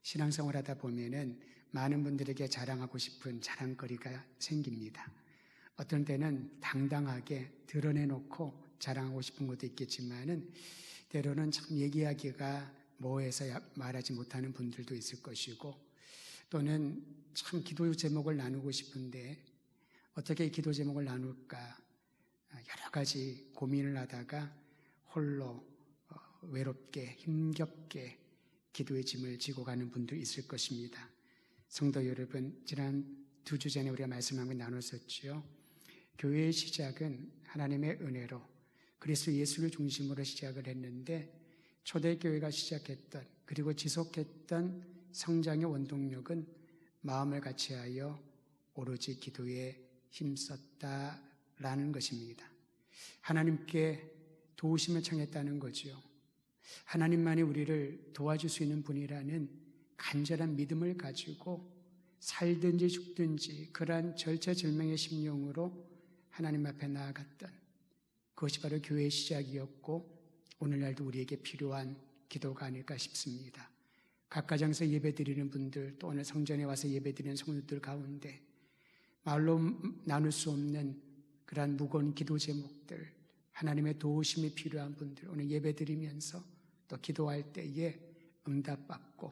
신앙생활 하다 보면은 많은 분들에게 자랑하고 싶은 자랑거리가 생깁니다. 어떤 때는 당당하게 드러내놓고 자랑하고 싶은 것도 있겠지만은 때로는 참 얘기하기가 뭐해서 말하지 못하는 분들도 있을 것이고, 또는 참 기도 제목을 나누고 싶은데 어떻게 기도 제목을 나눌까 여러 가지 고민을 하다가 홀로 외롭게 힘겹게 기도의 짐을 지고 가는 분도 있을 것입니다. 성도 여러분, 지난 2주 전에 우리가 말씀 한번 나눴었죠. 교회의 시작은 하나님의 은혜로 그리스도 예수를 중심으로 시작을 했는데, 초대교회가 시작했던 그리고 지속했던 성장의 원동력은 마음을 같이하여 오로지 기도에 힘썼다라는 것입니다. 하나님께 도우심을 청했다는 거죠. 하나님만이 우리를 도와줄 수 있는 분이라는 간절한 믿음을 가지고 살든지 죽든지 그러한 절체절명의 심령으로 하나님 앞에 나아갔던 그것이 바로 교회의 시작이었고, 오늘날도 우리에게 필요한 기도가 아닐까 싶습니다. 각 가정에서 예배드리는 분들, 또 오늘 성전에 와서 예배드리는 성도들 가운데 말로 나눌 수 없는 그러한 무거운 기도 제목들, 하나님의 도우심이 필요한 분들, 오늘 예배드리면서 또 기도할 때에 응답받고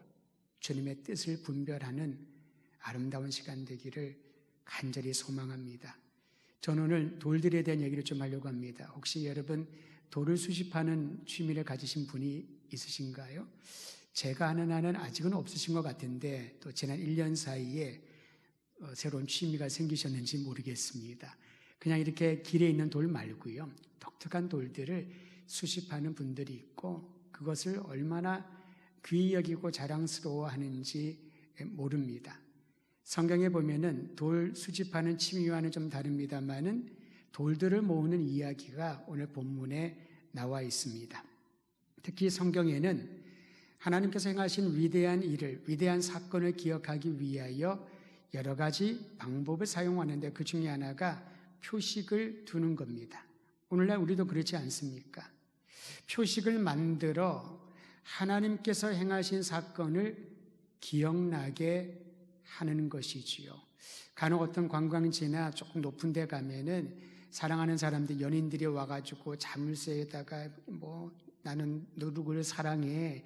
주님의 뜻을 분별하는 아름다운 시간 되기를 간절히 소망합니다. 저는 오늘 돌들에 대한 얘기를 좀 하려고 합니다. 혹시 여러분 돌을 수집하는 취미를 가지신 분이 있으신가요? 제가 아는 한은 아직은 없으신 것 같은데 또 지난 1년 사이에 새로운 취미가 생기셨는지 모르겠습니다. 그냥 이렇게 길에 있는 돌 말고요, 독특한 돌들을 수집하는 분들이 있고 그것을 얼마나 귀히 여기고 자랑스러워하는지 모릅니다. 성경에 보면은 돌 수집하는 취미와는 좀 다릅니다만은 돌들을 모으는 이야기가 오늘 본문에 나와 있습니다. 특히 성경에는 하나님께서 행하신 위대한 일을, 위대한 사건을 기억하기 위하여 여러 가지 방법을 사용하는데 그 중에 하나가 표식을 두는 겁니다. 오늘날 우리도 그렇지 않습니까? 표식을 만들어 하나님께서 행하신 사건을 기억나게 하는 것이지요. 간혹 어떤 관광지나 조금 높은 데 가면은 사랑하는 사람들, 연인들이 와가지고 자물쇠에다가 나는 누구를 사랑해,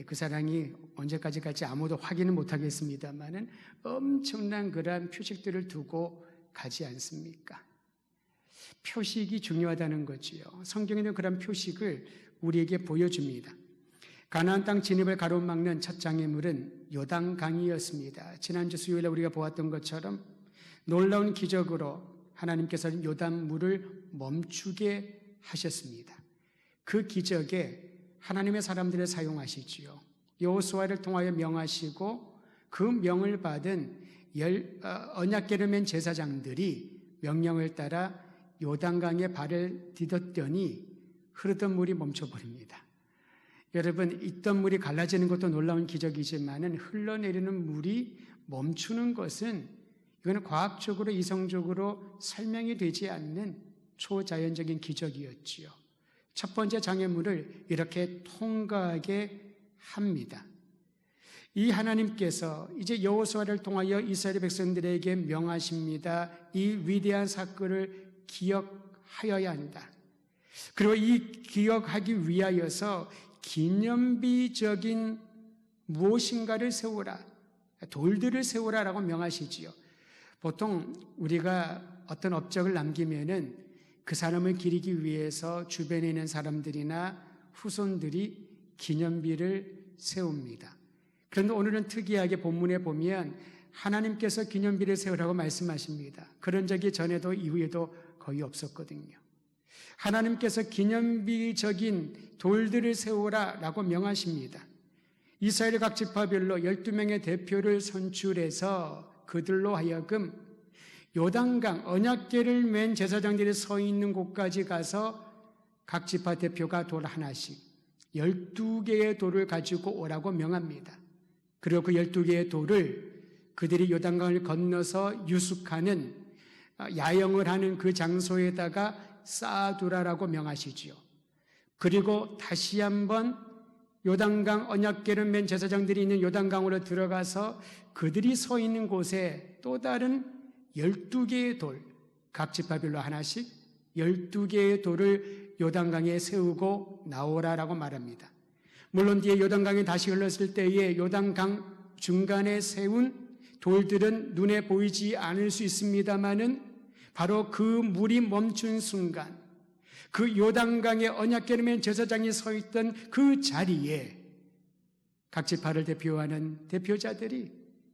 그 사랑이 언제까지 갈지 아무도 확인은 못하겠습니다만은 엄청난 그러한 표식들을 두고 가지 않습니까? 표식이 중요하다는 거지요. 성경에는 그런 표식을 우리에게 보여줍니다. 가나안 땅 진입을 가로막는 첫 장애물은 요단강이었습니다. 지난주 수요일에 우리가 보았던 것처럼 놀라운 기적으로 하나님께서는 요단물을 멈추게 하셨습니다. 그 기적에 하나님의 사람들을 사용하시지요. 여호수아를 통하여 명하시고 그 명을 받은 언약궤를 맨 제사장들이 명령을 따라 요단강에 발을 디뎠더니 흐르던 물이 멈춰버립니다. 여러분, 있던 물이 갈라지는 것도 놀라운 기적이지만은 흘러내리는 물이 멈추는 것은 이거는 과학적으로 이성적으로 설명이 되지 않는 초자연적인 기적이었지요. 첫 번째 장애물을 이렇게 통과하게 합니다. 이 하나님께서 이제 여호수아를 통하여 이스라엘 백성들에게 명하십니다. 이 위대한 사건을 기억하여야 한다. 그리고 이 기억하기 위하여서 기념비적인 무엇인가를 세우라, 돌들을 세우라라고 명하시지요. 보통 우리가 어떤 업적을 남기면은 그 사람을 기리기 위해서 주변에 있는 사람들이나 후손들이 기념비를 세웁니다. 그런데 오늘은 특이하게 본문에 보면 하나님께서 기념비를 세우라고 말씀하십니다. 그런 적이 전에도 이후에도 거의 없었거든요. 하나님께서 기념비적인 돌들을 세우라라고 명하십니다. 이스라엘 각 지파별로 12명의 대표를 선출해서 그들로 하여금 요단강 언약궤를 맨 제사장들이 서 있는 곳까지 가서 각 지파 대표가 돌 하나씩 12개의 돌을 가지고 오라고 명합니다. 그리고 그 12개의 돌을 그들이 요단강을 건너서 유숙하는, 야영을 하는 그 장소에다가 쌓아두라라고 명하시지요. 그리고 다시 한번 요단강 언약궤를 맨 제사장들이 있는 요단강으로 들어가서 그들이 서 있는 곳에 또 다른 12개의 돌, 각 지파별로 하나씩 12개의 돌을 요단강에 세우고 나오라라고 말합니다. 물론 뒤에 요단강이 다시 흘렀을 때에 요단강 중간에 세운 돌들은 눈에 보이지 않을 수 있습니다마는 바로 그 물이 멈춘 순간 그 요단강의 언약궤를 맨 제사장이 서 있던 그 자리에 각 지파를 대표하는 대표자들이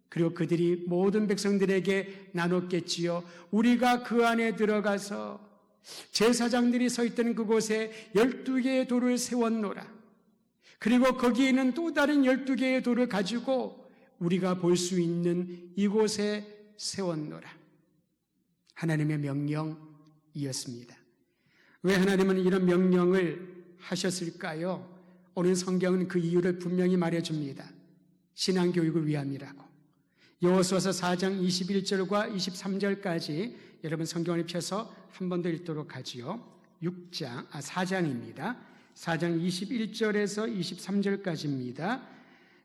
그리고 그들이 모든 백성들에게 나눴겠지요. 우리가 그 안에 들어가서 제사장들이 서 있던 그곳에 12개의 돌을 세웠노라. 그리고 거기에는 또 다른 12개의 돌을 가지고 우리가 볼 수 있는 이곳에 세웠노라. 하나님의 명령이었습니다. 왜 하나님은 이런 명령을 하셨을까요? 오늘 성경은 그 이유를 분명히 말해줍니다. 신앙교육을 위함이라고. 여호수아서 4장 21절과 23절까지 여러분 성경을 펴서 한 번 더 읽도록 하지요. 4장입니다. 4장 21절에서 23절까지입니다.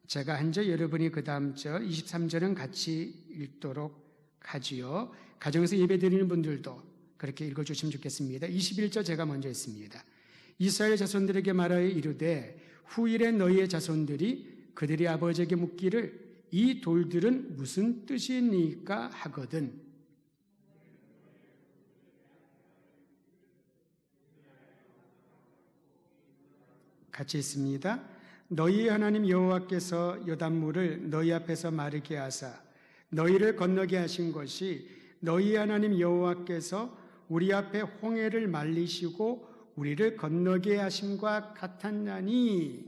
제가 한 절, 여러분이 그 다음 절 23절은 같이 읽도록 하지요. 가정에서 예배 드리는 분들도 그렇게 읽어주시면 좋겠습니다. 21절 제가 먼저 했습니다. 이스라엘 자손들에게 말하여 이르되 후일에 너희의 자손들이 그들의 아버지에게 묻기를 이 돌들은 무슨 뜻이니까 하거든. 같이 있습니다. 너희 하나님 여호와께서 요단물을 너희 앞에서 마르게 하사 너희를 건너게 하신 것이 너희 하나님 여호와께서 우리 앞에 홍해를 말리시고 우리를 건너게 하심과 같았나니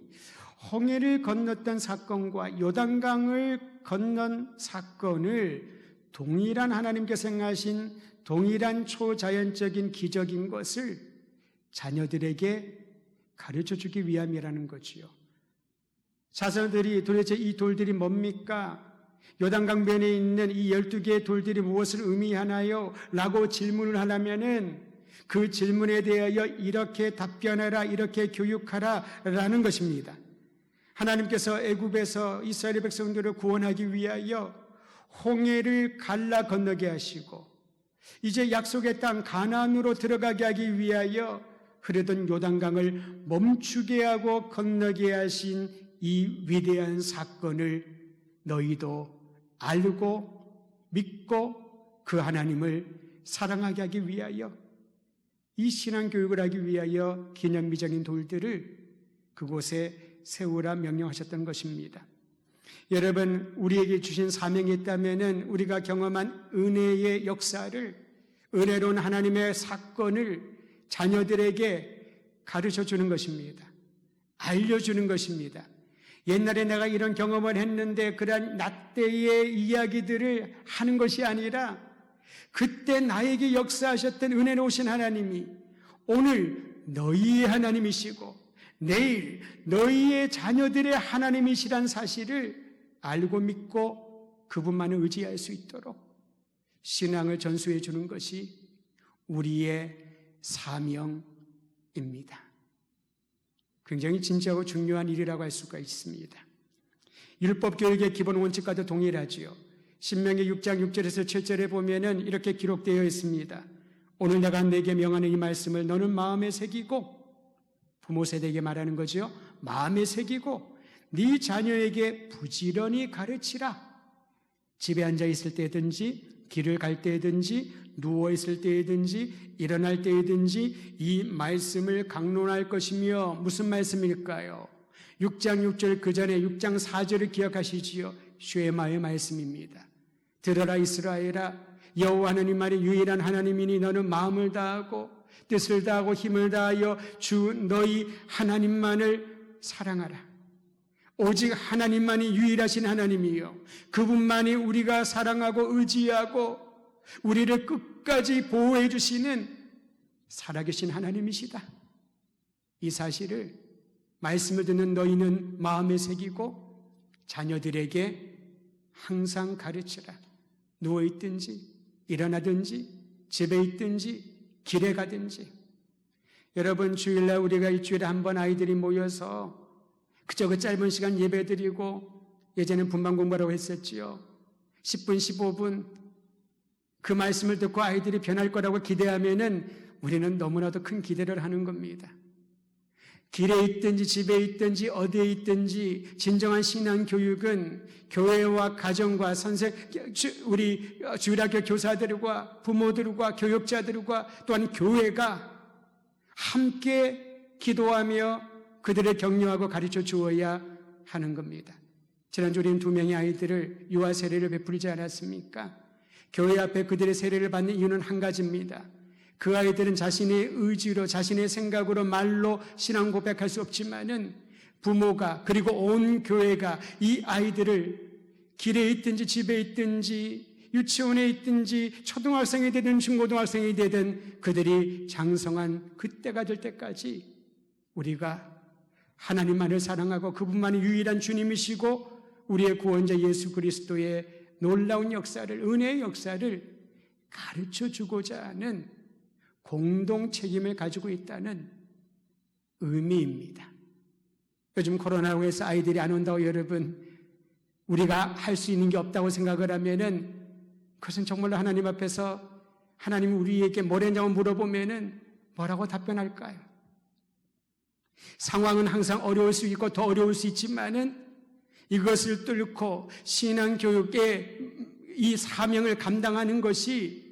홍해를 건넜던 사건과 요단강을 건넌 사건을 동일한 하나님께서 행하신 동일한 초자연적인 기적인 것을 자녀들에게 가르쳐주기 위함이라는 거지요. 자손들이 도대체 이 돌들이 뭡니까? 요단강변에 있는 이 12개의 돌들이 무엇을 의미하나요? 라고 질문을 하려면은 그 질문에 대하여 이렇게 답변하라, 이렇게 교육하라 라는 것입니다. 하나님께서 애굽에서 이스라엘 백성들을 구원하기 위하여 홍해를 갈라 건너게 하시고 이제 약속의 땅 가나안으로 들어가게 하기 위하여 흐르던 요단강을 멈추게 하고 건너게 하신 이 위대한 사건을 너희도 알고 믿고 그 하나님을 사랑하게 하기 위하여 이 신앙교육을 하기 위하여 기념비적인 돌들을 그곳에 세우라 명령하셨던 것입니다. 여러분, 우리에게 주신 사명이 있다면 우리가 경험한 은혜의 역사를, 은혜로운 하나님의 사건을 자녀들에게 가르쳐주는 것입니다. 알려주는 것입니다. 옛날에 내가 이런 경험을 했는데 그러한 나 때의 이야기들을 하는 것이 아니라 그때 나에게 역사하셨던 은혜로우신 하나님이 오늘 너희의 하나님이시고 내일 너희의 자녀들의 하나님이시란 사실을 알고 믿고 그분만을 의지할 수 있도록 신앙을 전수해 주는 것이 우리의 사명입니다. 굉장히 진지하고 중요한 일이라고 할 수가 있습니다. 율법교육의 기본 원칙과도 동일하지요. 신명기 6장 6절에서 7절에 보면은 이렇게 기록되어 있습니다. 오늘 내가 내게 명하는 이 말씀을 너는 마음에 새기고, 부모 세대에게 말하는 거죠. 마음에 새기고 네 자녀에게 부지런히 가르치라. 집에 앉아 있을 때든지 길을 갈 때든지 누워 있을 때든지 일어날 때든지 이 말씀을 강론할 것이며, 무슨 말씀일까요? 6장 6절 그 전에 6장 4절을 기억하시지요. 쉐마의 말씀입니다. 들어라 이스라엘아, 여호와 하나님만이 유일한 하나님이니 너는 마음을 다하고 뜻을 다하고 힘을 다하여 주 너희 하나님만을 사랑하라. 오직 하나님만이 유일하신 하나님이요, 그분만이 우리가 사랑하고 의지하고 우리를 끝까지 보호해 주시는 살아계신 하나님이시다. 이 사실을 말씀을 듣는 너희는 마음에 새기고 자녀들에게 항상 가르치라. 누워있든지 일어나든지 집에 있든지 길에 가든지. 여러분, 주일날 우리가 일주일에 한 번 아이들이 모여서 그저 그 짧은 시간 예배드리고 예전엔 분반 공부라고 했었지요. 10분, 15분 그 말씀을 듣고 아이들이 변할 거라고 기대하면은 우리는 너무나도 큰 기대를 하는 겁니다. 길에 있든지 집에 있든지 어디에 있든지 진정한 신앙 교육은 교회와 가정과 우리 주일학교 교사들과 부모들과 교육자들과 또한 교회가 함께 기도하며 그들을 격려하고 가르쳐 주어야 하는 겁니다. 지난주 우리는 2명의 아이들을 유아 세례를 베풀지 않았습니까? 교회 앞에 그들의 세례를 받는 이유는 한 가지입니다. 그 아이들은 자신의 의지로 자신의 생각으로 말로 신앙 고백할 수 없지만은 부모가 그리고 온 교회가 이 아이들을 길에 있든지 집에 있든지 유치원에 있든지 초등학생이 되든 중고등학생이 되든 그들이 장성한 그때가 될 때까지 우리가 하나님만을 사랑하고 그분만이 유일한 주님이시고 우리의 구원자 예수 그리스도의 놀라운 역사를, 은혜의 역사를 가르쳐 주고자 하는 공동 책임을 가지고 있다는 의미입니다. 요즘 코로나로 해서 아이들이 안 온다고 여러분 우리가 할 수 있는 게 없다고 생각을 하면은 그것은 정말로 하나님 앞에서 하나님이 우리에게 뭘 했냐고 물어보면은 뭐라고 답변할까요? 상황은 항상 어려울 수 있고 더 어려울 수 있지만은 이것을 뚫고 신앙교육의 이 사명을 감당하는 것이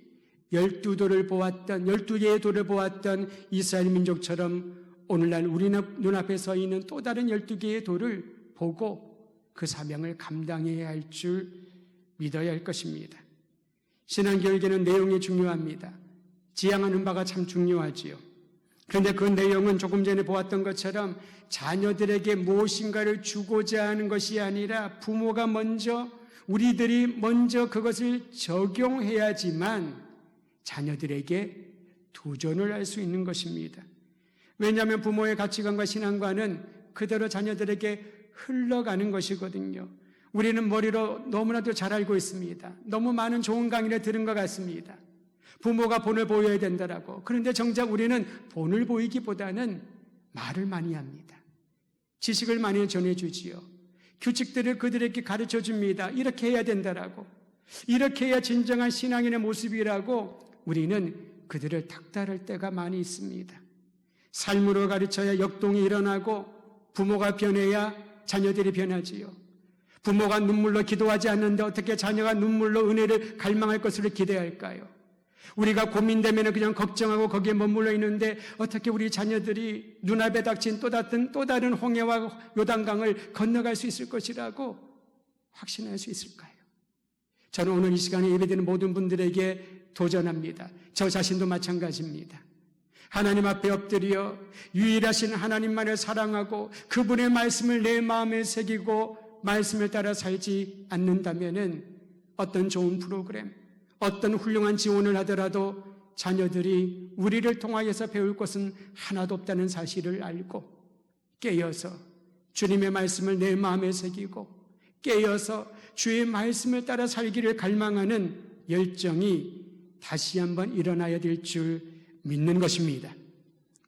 12개의 돌을 보았던 이스라엘 민족처럼 오늘날 우리 눈앞에 서 있는 또 다른 12개의 돌을 보고 그 사명을 감당해야 할 줄 믿어야 할 것입니다. 신앙교육에는 내용이 중요합니다. 지향하는 바가 참 중요하지요. 그런데 그 내용은 조금 전에 보았던 것처럼 자녀들에게 무엇인가를 주고자 하는 것이 아니라 부모가 우리들이 먼저 그것을 적용해야지만 자녀들에게 도전을 할 수 있는 것입니다. 왜냐하면 부모의 가치관과 신앙관은 그대로 자녀들에게 흘러가는 것이거든요. 우리는 머리로 너무나도 잘 알고 있습니다. 너무 많은 좋은 강의를 들은 것 같습니다. 부모가 본을 보여야 된다라고. 그런데 정작 우리는 본을 보이기보다는 말을 많이 합니다. 지식을 많이 전해주지요. 규칙들을 그들에게 가르쳐 줍니다. 이렇게 해야 된다라고. 이렇게 해야 진정한 신앙인의 모습이라고 우리는 그들을 닥달할 때가 많이 있습니다. 삶으로 가르쳐야 역동이 일어나고 부모가 변해야 자녀들이 변하지요. 부모가 눈물로 기도하지 않는데 어떻게 자녀가 눈물로 은혜를 갈망할 것을 기대할까요? 우리가 고민되면 그냥 걱정하고 거기에 머물러 있는데 어떻게 우리 자녀들이 눈앞에 닥친 또 다른 홍해와 요단강을 건너갈 수 있을 것이라고 확신할 수 있을까요? 저는 오늘 이 시간에 예배드리는 모든 분들에게 도전합니다. 저 자신도 마찬가지입니다. 하나님 앞에 엎드려 유일하신 하나님만을 사랑하고 그분의 말씀을 내 마음에 새기고 말씀을 따라 살지 않는다면은 어떤 좋은 프로그램, 어떤 훌륭한 지원을 하더라도 자녀들이 우리를 통하여서 배울 것은 하나도 없다는 사실을 알고 깨어서 주님의 말씀을 내 마음에 새기고 깨어서 주의 말씀을 따라 살기를 갈망하는 열정이 다시 한번 일어나야 될 줄 믿는 것입니다.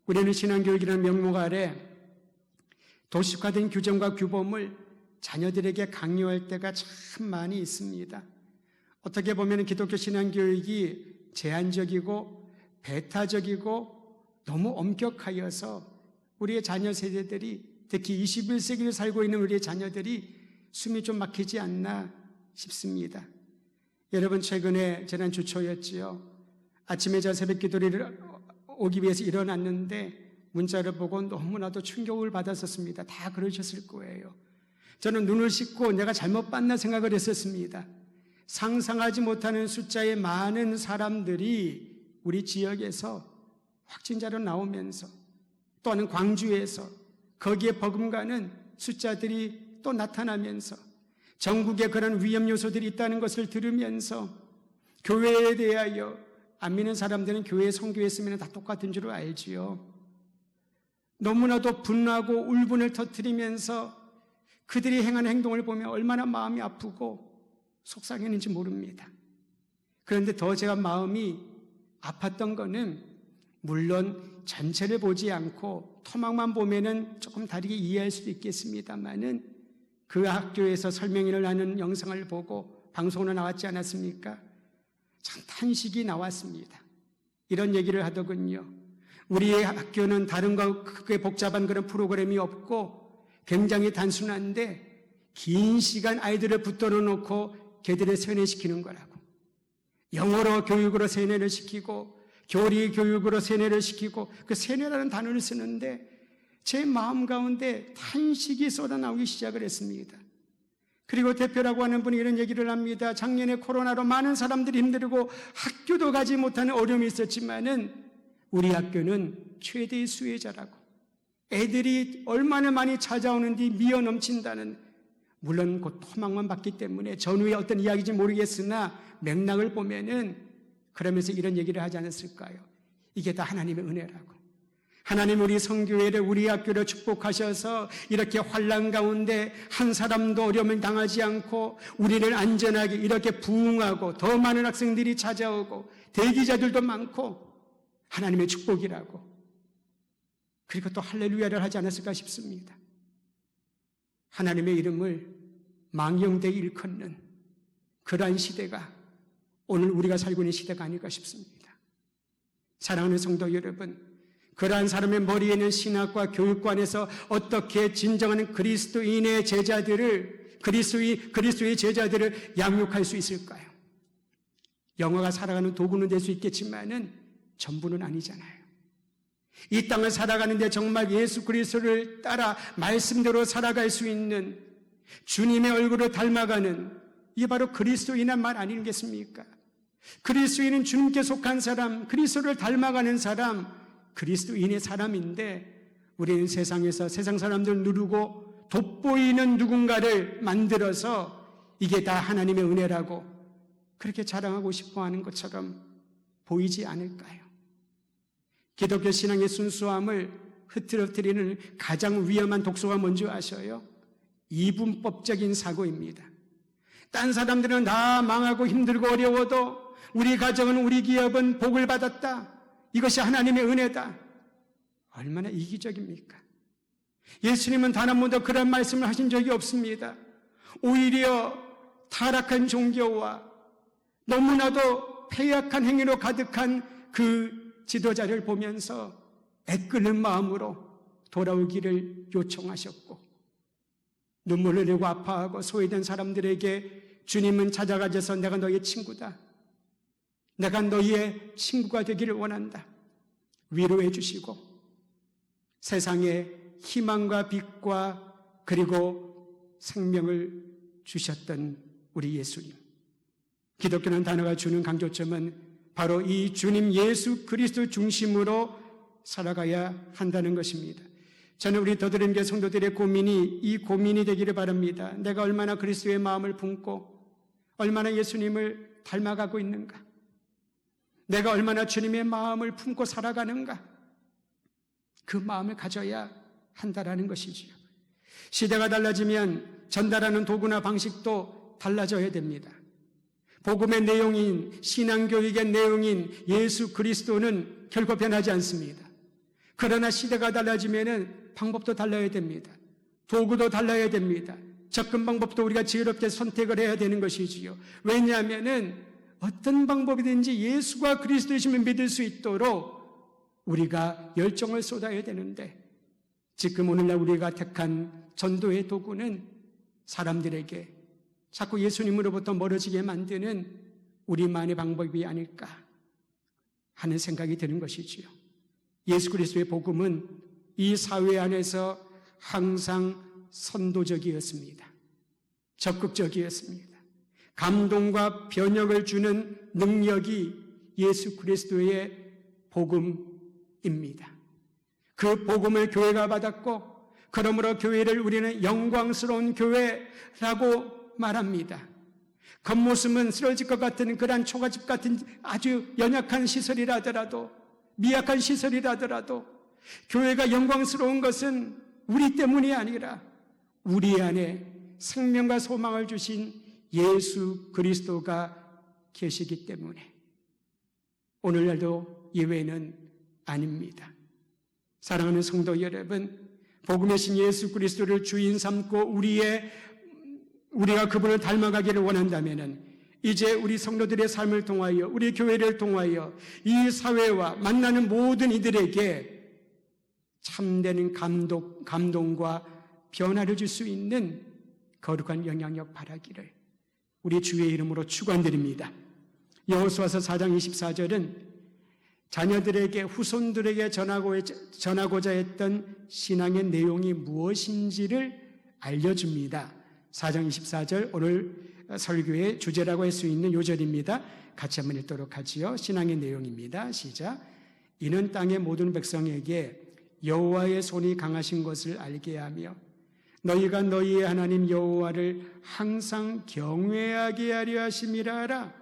우리는 신앙교육이라는 명목 아래 도식화된 규정과 규범을 자녀들에게 강요할 때가 참 많이 있습니다. 어떻게 보면 기독교 신앙교육이 제한적이고 배타적이고 너무 엄격하여서 우리의 자녀 세대들이 특히 21세기를 살고 있는 우리의 자녀들이 숨이 좀 막히지 않나 싶습니다. 여러분 최근에 지난 주 초였지요. 아침에 저 새벽 기도를 오기 위해서 일어났는데 문자를 보고 너무나도 충격을 받았었습니다. 다 그러셨을 거예요. 저는 눈을 씻고 내가 잘못 봤나 생각을 했었습니다. 상상하지 못하는 숫자의 많은 사람들이 우리 지역에서 확진자로 나오면서 또는 광주에서 거기에 버금가는 숫자들이 또 나타나면서 전국에 그런 위험 요소들이 있다는 것을 들으면서 교회에 대하여 안 믿는 사람들은 교회에 선교했으면 다 똑같은 줄 알지요. 너무나도 분하고 울분을 터뜨리면서 그들이 행하는 행동을 보면 얼마나 마음이 아프고 속상했는지 모릅니다. 그런데 더 제가 마음이 아팠던 거는 물론 전체를 보지 않고 토막만 보면은 조금 다르게 이해할 수도 있겠습니다만은 그 학교에서 설명회를 하는 영상을 보고 방송으로 나왔지 않았습니까? 참 탄식이 나왔습니다. 이런 얘기를 하더군요. 우리의 학교는 다른 거 크게 복잡한 그런 프로그램이 없고 굉장히 단순한데 긴 시간 아이들을 붙들어 놓고 걔들을 세뇌시키는 거라고. 영어로 교육으로 세뇌를 시키고 교리 교육으로 세뇌를 시키고 그 세뇌라는 단어를 쓰는데 제 마음 가운데 탄식이 쏟아나오기 시작을 했습니다. 그리고 대표라고 하는 분이 이런 얘기를 합니다. 작년에 코로나로 많은 사람들이 힘들고 학교도 가지 못하는 어려움이 있었지만은 우리 학교는 최대의 수혜자라고. 애들이 얼마나 많이 찾아오는지 미어 넘친다는, 물론 곧 토막만 받기 때문에 전후에 어떤 이야기인지 모르겠으나 맥락을 보면은 그러면서 이런 얘기를 하지 않았을까요? 이게 다 하나님의 은혜라고. 하나님 우리 성교회를 우리 학교를 축복하셔서 이렇게 환난 가운데 한 사람도 어려움을 당하지 않고 우리를 안전하게 이렇게 부흥하고 더 많은 학생들이 찾아오고 대기자들도 많고 하나님의 축복이라고. 그리고 또 할렐루야를 하지 않았을까 싶습니다. 하나님의 이름을 망령되이 일컫는 그러한 시대가 오늘 우리가 살고 있는 시대가 아닐까 싶습니다. 사랑하는 성도 여러분, 그러한 사람의 머리에 있는 신학과 교육관에서 어떻게 진정한 그리스도인의 제자들을, 그리스도의 제자들을 양육할 수 있을까요? 영어가 살아가는 도구는 될 수 있겠지만은 전부는 아니잖아요. 이 땅을 살아가는데 정말 예수 그리스도를 따라 말씀대로 살아갈 수 있는 주님의 얼굴을 닮아가는, 이게 바로 그리스도인이란 말 아니겠습니까? 그리스도인은 주님께 속한 사람, 그리스도를 닮아가는 사람, 그리스도인의 사람인데 우리는 세상에서 세상 사람들 누르고 돋보이는 누군가를 만들어서 이게 다 하나님의 은혜라고 그렇게 자랑하고 싶어하는 것처럼 보이지 않을까요? 기독교 신앙의 순수함을 흐트러뜨리는 가장 위험한 독소가 뭔지 아셔요? 이분법적인 사고입니다. 딴 사람들은 다 망하고 힘들고 어려워도 우리 가정은, 우리 기업은 복을 받았다, 이것이 하나님의 은혜다. 얼마나 이기적입니까? 예수님은 단 한 번도 그런 말씀을 하신 적이 없습니다. 오히려 타락한 종교와 너무나도 패약한 행위로 가득한 그 지도자를 보면서 애끓는 마음으로 돌아오기를 요청하셨고, 눈물을 흘리고 아파하고 소외된 사람들에게 주님은 찾아가셔서 내가 너의 친구다, 내가 너희의 친구가 되기를 원한다, 위로해 주시고 세상에 희망과 빛과 그리고 생명을 주셨던 우리 예수님. 기독교는 단어가 주는 강조점은 바로 이 주님 예수 그리스도 중심으로 살아가야 한다는 것입니다. 저는 우리 더드림교회 성도들의 고민이 이 고민이 되기를 바랍니다. 내가 얼마나 그리스도의 마음을 품고 얼마나 예수님을 닮아가고 있는가, 내가 얼마나 주님의 마음을 품고 살아가는가, 그 마음을 가져야 한다라는 것이지요. 시대가 달라지면 전달하는 도구나 방식도 달라져야 됩니다. 복음의 내용인, 신앙교육의 내용인 예수 그리스도는 결코 변하지 않습니다. 그러나 시대가 달라지면 방법도 달라야 됩니다. 도구도 달라야 됩니다. 접근 방법도 우리가 지혜롭게 선택을 해야 되는 것이지요. 왜냐하면은 어떤 방법이든지 예수가 그리스도이심을 믿을 수 있도록 우리가 열정을 쏟아야 되는데, 지금 오늘날 우리가 택한 전도의 도구는 사람들에게 자꾸 예수님으로부터 멀어지게 만드는 우리만의 방법이 아닐까 하는 생각이 드는 것이지요. 예수 그리스도의 복음은 이 사회 안에서 항상 선도적이었습니다. 적극적이었습니다. 감동과 변혁을 주는 능력이 예수 그리스도의 복음입니다. 그 복음을 교회가 받았고, 그러므로 교회를 우리는 영광스러운 교회라고 말합니다. 겉모습은 쓰러질 것 같은 그러한 초가집 같은 아주 연약한 시설이라더라도, 미약한 시설이라더라도 교회가 영광스러운 것은 우리 때문이 아니라 우리 안에 생명과 소망을 주신 예수 그리스도가 계시기 때문에 오늘날도 예외는 아닙니다. 사랑하는 성도 여러분, 복음의 신 예수 그리스도를 주인 삼고 우리가 그분을 닮아가기를 원한다면 이제 우리 성도들의 삶을 통하여, 우리 교회를 통하여 이 사회와 만나는 모든 이들에게 참되는 감동과 변화를 줄 수 있는 거룩한 영향력 바라기를 우리 주의 이름으로 축원드립니다. 여호수아서 4장 24절은 자녀들에게, 후손들에게 전하고자 했던 신앙의 내용이 무엇인지를 알려줍니다. 4장 24절, 오늘 설교의 주제라고 할 수 있는 요절입니다. 같이 한번 읽도록 하지요. 신앙의 내용입니다. 시작. 이는 땅의 모든 백성에게 여호와의 손이 강하신 것을 알게 하며 너희가 너희의 하나님 여호와를 항상 경외하게 하려 하심이라 하라.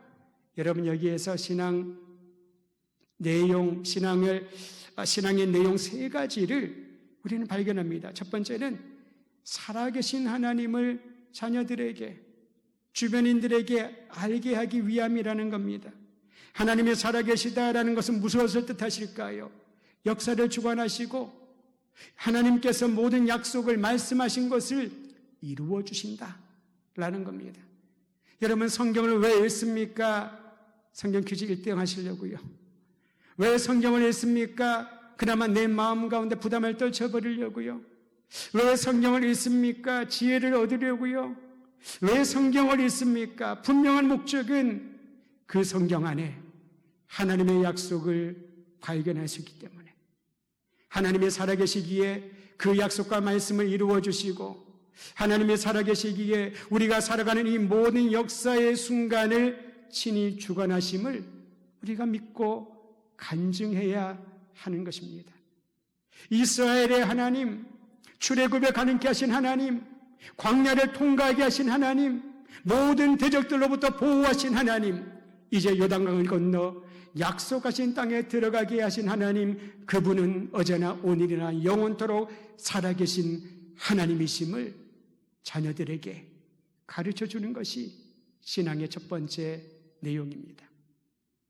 여러분, 여기에서 신앙의 내용 세 가지를 우리는 발견합니다. 첫 번째는 살아계신 하나님을 자녀들에게, 주변인들에게 알게 하기 위함이라는 겁니다. 하나님이 살아계시다라는 것은 무엇을 뜻하실까요? 역사를 주관하시고 하나님께서 모든 약속을 말씀하신 것을 이루어 주신다라는 겁니다. 여러분, 성경을 왜 읽습니까? 성경 퀴즈 1등 하시려고요. 왜 성경을 읽습니까? 그나마 내 마음 가운데 부담을 떨쳐버리려고요. 왜 성경을 읽습니까? 지혜를 얻으려고요. 왜 성경을 읽습니까? 분명한 목적은 그 성경 안에 하나님의 약속을 발견할 수 있기 때문에, 하나님이 살아계시기에 그 약속과 말씀을 이루어 주시고, 하나님이 살아계시기에 우리가 살아가는 이 모든 역사의 순간을 친히 주관하심을 우리가 믿고 간증해야 하는 것입니다. 이스라엘의 하나님, 출애굽에 가능케 하신 하나님, 광야를 통과하게 하신 하나님, 모든 대적들로부터 보호하신 하나님, 이제 요단강을 건너 약속하신 땅에 들어가게 하신 하나님, 그분은 어제나 오늘이나 영원토록 살아계신 하나님이심을 자녀들에게 가르쳐주는 것이 신앙의 첫 번째 내용입니다.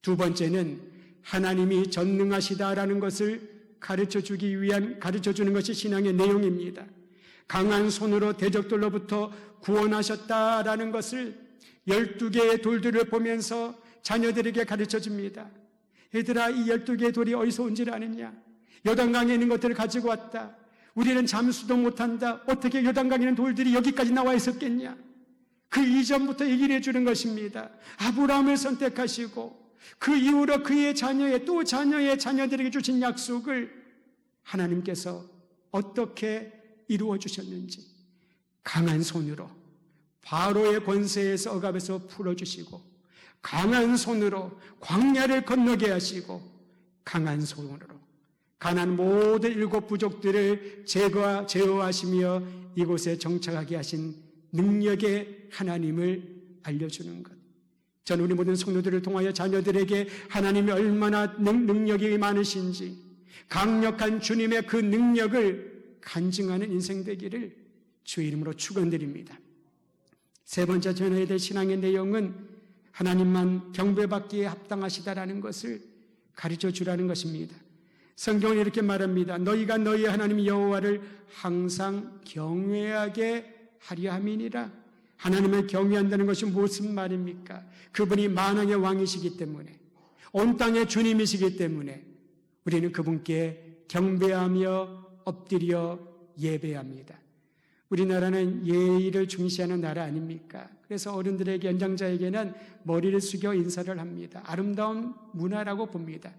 두 번째는 하나님이 전능하시다라는 것을 가르쳐주는 것이 신앙의 내용입니다. 강한 손으로 대적들로부터 구원하셨다라는 것을 12개의 돌들을 보면서 자녀들에게 가르쳐줍니다. 얘들아, 이 12개의 돌이 어디서 온 줄 아느냐? 요단강에 있는 것들을 가지고 왔다. 우리는 잠수도 못한다. 어떻게 요단강에 있는 돌들이 여기까지 나와 있었겠냐? 그 이전부터 얘기를 해주는 것입니다. 아브라함을 선택하시고 그 이후로 그의 자녀의 또 자녀의 자녀들에게 주신 약속을 하나님께서 어떻게 이루어 주셨는지 강한 손으로 바로의 권세에서 억압에서 풀어주시고, 강한 손으로 광야를 건너게 하시고, 강한 손으로 가난 모든 7 부족들을 제어하시며 이곳에 정착하게 하신 능력의 하나님을 알려주는 것. 저는 우리 모든 성도들을 통하여 자녀들에게 하나님이 얼마나 능력이 많으신지, 강력한 주님의 그 능력을 간증하는 인생 되기를 주의 이름으로 축원드립니다. 세 번째 전해야 될 신앙의 내용은 하나님만 경배받기에 합당하시다라는 것을 가르쳐 주라는 것입니다. 성경은 이렇게 말합니다. 너희가 너희 하나님 여호와를 항상 경외하게 하려 함이니라. 하나님을 경외한다는 것이 무슨 말입니까? 그분이 만왕의 왕이시기 때문에, 온 땅의 주님이시기 때문에 우리는 그분께 경배하며 엎드려 예배합니다. 우리나라는 예의를 중시하는 나라 아닙니까? 그래서 어른들에게, 연장자에게는 머리를 숙여 인사를 합니다. 아름다운 문화라고 봅니다.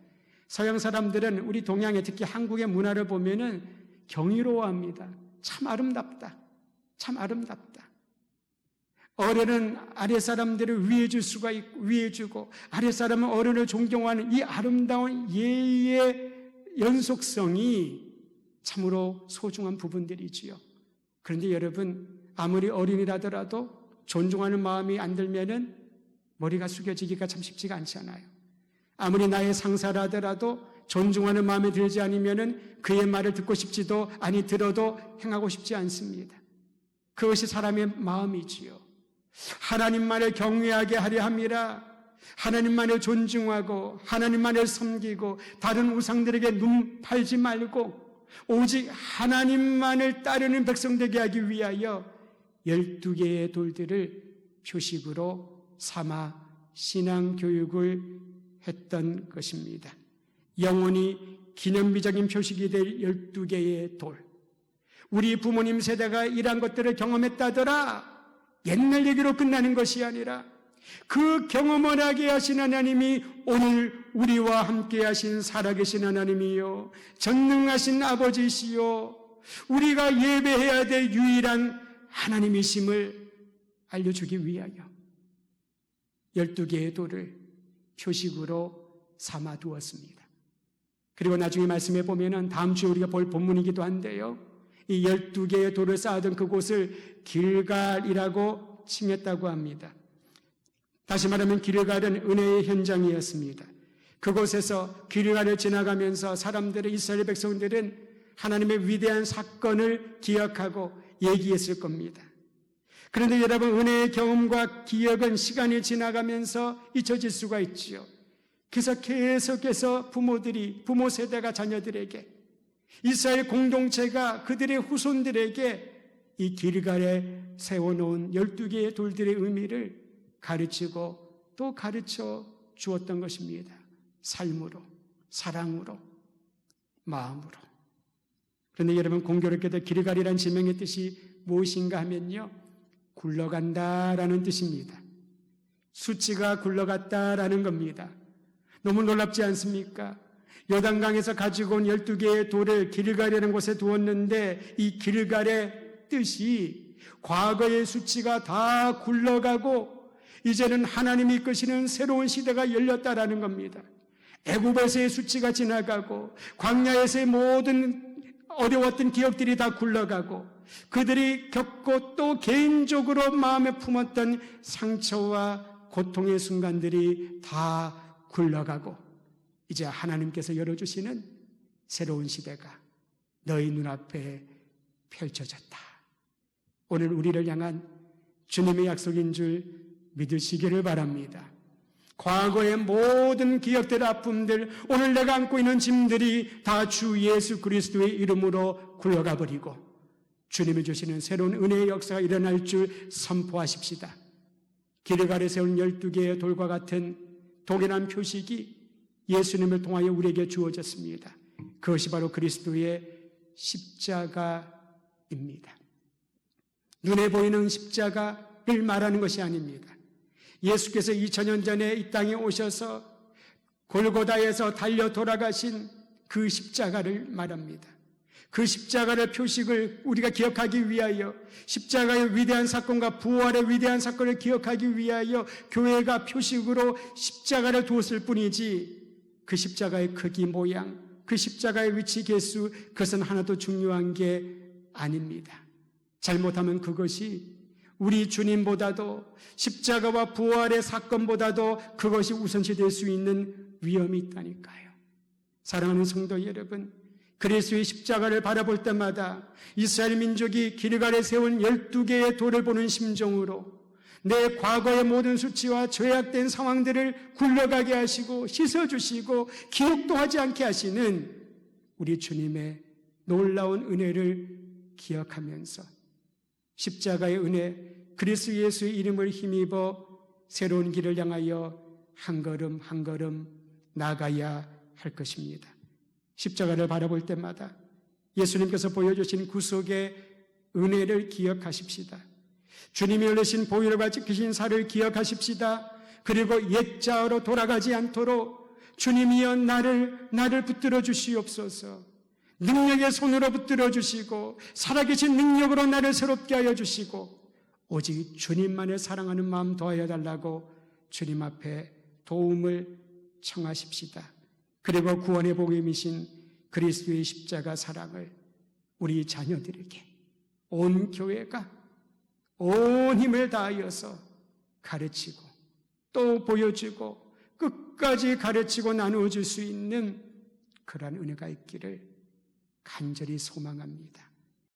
서양 사람들은 우리 동양의, 특히 한국의 문화를 보면은 경이로워합니다. 참 아름답다. 참 아름답다. 어른은 아랫사람들을 위해줄 수가 있고, 위해주고, 아랫사람은 어른을 존경하는 이 아름다운 예의의 연속성이 참으로 소중한 부분들이지요. 그런데 여러분, 아무리 어린이라더라도 존중하는 마음이 안 들면은 머리가 숙여지기가 참 쉽지가 않잖아요. 아무리 나의 상사라더라도 존중하는 마음이 들지 않으면은 그의 말을 듣고 싶지도, 아니 들어도 행하고 싶지 않습니다. 그것이 사람의 마음이지요. 하나님만을 경외하게 하려 함이라. 하나님만을 존중하고 하나님만을 섬기고 다른 우상들에게 눈 팔지 말고 오직 하나님만을 따르는 백성 되게 하기 위하여 12개의 돌들을 표식으로 삼아 신앙교육을 했던 것입니다. 영원히 기념비적인 표식이 될 12개의 돌. 우리 부모님 세대가 이러한 것들을 경험했다더라. 옛날 얘기로 끝나는 것이 아니라 그 경험을 하게 하신 하나님이 오늘 우리와 함께 하신 살아계신 하나님이요, 전능하신 아버지시요, 우리가 예배해야 될 유일한 하나님이심을 알려주기 위하여 12개의 돌을 표식으로 삼아 두었습니다. 그리고 나중에 말씀해 보면은 다음 주에 우리가 볼 본문이기도 한데요, 이 12개의 돌을 쌓아둔 그곳을 길갈이라고 칭했다고 합니다. 다시 말하면 길갈은 은혜의 현장이었습니다. 그곳에서 길갈을 지나가면서 사람들의, 이스라엘 백성들은 하나님의 위대한 사건을 기억하고 얘기했을 겁니다. 그런데 여러분, 은혜의 경험과 기억은 시간이 지나가면서 잊혀질 수가 있지요. 그래서 계속해서 부모 세대가 자녀들에게, 이스라엘 공동체가 그들의 후손들에게 이 길갈에 세워놓은 12개의 돌들의 의미를 가르치고 또 가르쳐 주었던 것입니다. 삶으로, 사랑으로, 마음으로. 그런데 여러분, 공교롭게도 길갈이라는 지명의 뜻이 무엇인가 하면요, 굴러간다라는 뜻입니다. 수치가 굴러갔다라는 겁니다. 너무 놀랍지 않습니까? 요단강에서 가지고 온 12개의 돌을 길갈이라는 곳에 두었는데 이 길갈의 뜻이 과거의 수치가 다 굴러가고 이제는 하나님이 이끄시는 새로운 시대가 열렸다라는 겁니다. 애굽에서의 수치가 지나가고 광야에서의 모든 어려웠던 기억들이 다 굴러가고 그들이 겪고 또 개인적으로 마음에 품었던 상처와 고통의 순간들이 다 굴러가고 이제 하나님께서 열어주시는 새로운 시대가 너희 눈앞에 펼쳐졌다. 오늘 우리를 향한 주님의 약속인 줄 믿으시기를 바랍니다. 과거의 모든 기억들, 아픔들, 오늘 내가 안고 있는 짐들이 다 주 예수 그리스도의 이름으로 굴러가 버리고 주님이 주시는 새로운 은혜의 역사가 일어날 줄 선포하십시다. 길갈에 세운 12개의 돌과 같은 동일한 표식이 예수님을 통하여 우리에게 주어졌습니다. 그것이 바로 그리스도의 십자가입니다. 눈에 보이는 십자가를 말하는 것이 아닙니다. 예수께서 2000년 전에 이 땅에 오셔서 골고다에서 달려 돌아가신 그 십자가를 말합니다. 그 십자가의 표식을 우리가 기억하기 위하여, 십자가의 위대한 사건과 부활의 위대한 사건을 기억하기 위하여 교회가 표식으로 십자가를 두었을 뿐이지 그 십자가의 크기, 모양, 그 십자가의 위치, 개수, 그것은 하나도 중요한 게 아닙니다. 잘못하면 그것이 우리 주님보다도 십자가와 부활의 사건보다도 그것이 우선시될 수 있는 위험이 있다니까요. 사랑하는 성도 여러분, 그리스도의 십자가를 바라볼 때마다 이스라엘 민족이 길갈에 세운 12개의 돌을 보는 심정으로 내 과거의 모든 수치와 죄악된 상황들을 굴러가게 하시고 씻어주시고 기억도 하지 않게 하시는 우리 주님의 놀라운 은혜를 기억하면서 십자가의 은혜, 그리스도 예수의 이름을 힘입어 새로운 길을 향하여 한 걸음 한 걸음 나가야 할 것입니다. 십자가를 바라볼 때마다 예수님께서 보여주신 구속의 은혜를 기억하십시다. 주님이 흘리신 보혈과 지키신 살을 기억하십시다. 그리고 옛자로 돌아가지 않도록 주님이여 나를 붙들어 주시옵소서. 능력의 손으로 붙들어 주시고 살아계신 능력으로 나를 새롭게 하여 주시고 오직 주님만을 사랑하는 마음 더하여 달라고 주님 앞에 도움을 청하십시다. 그리고 구원의 복음이신 그리스도의 십자가 사랑을 우리 자녀들에게 온 교회가 온 힘을 다하여서 가르치고 또 보여주고 끝까지 가르치고 나누어 줄 수 있는 그러한 은혜가 있기를 간절히 소망합니다.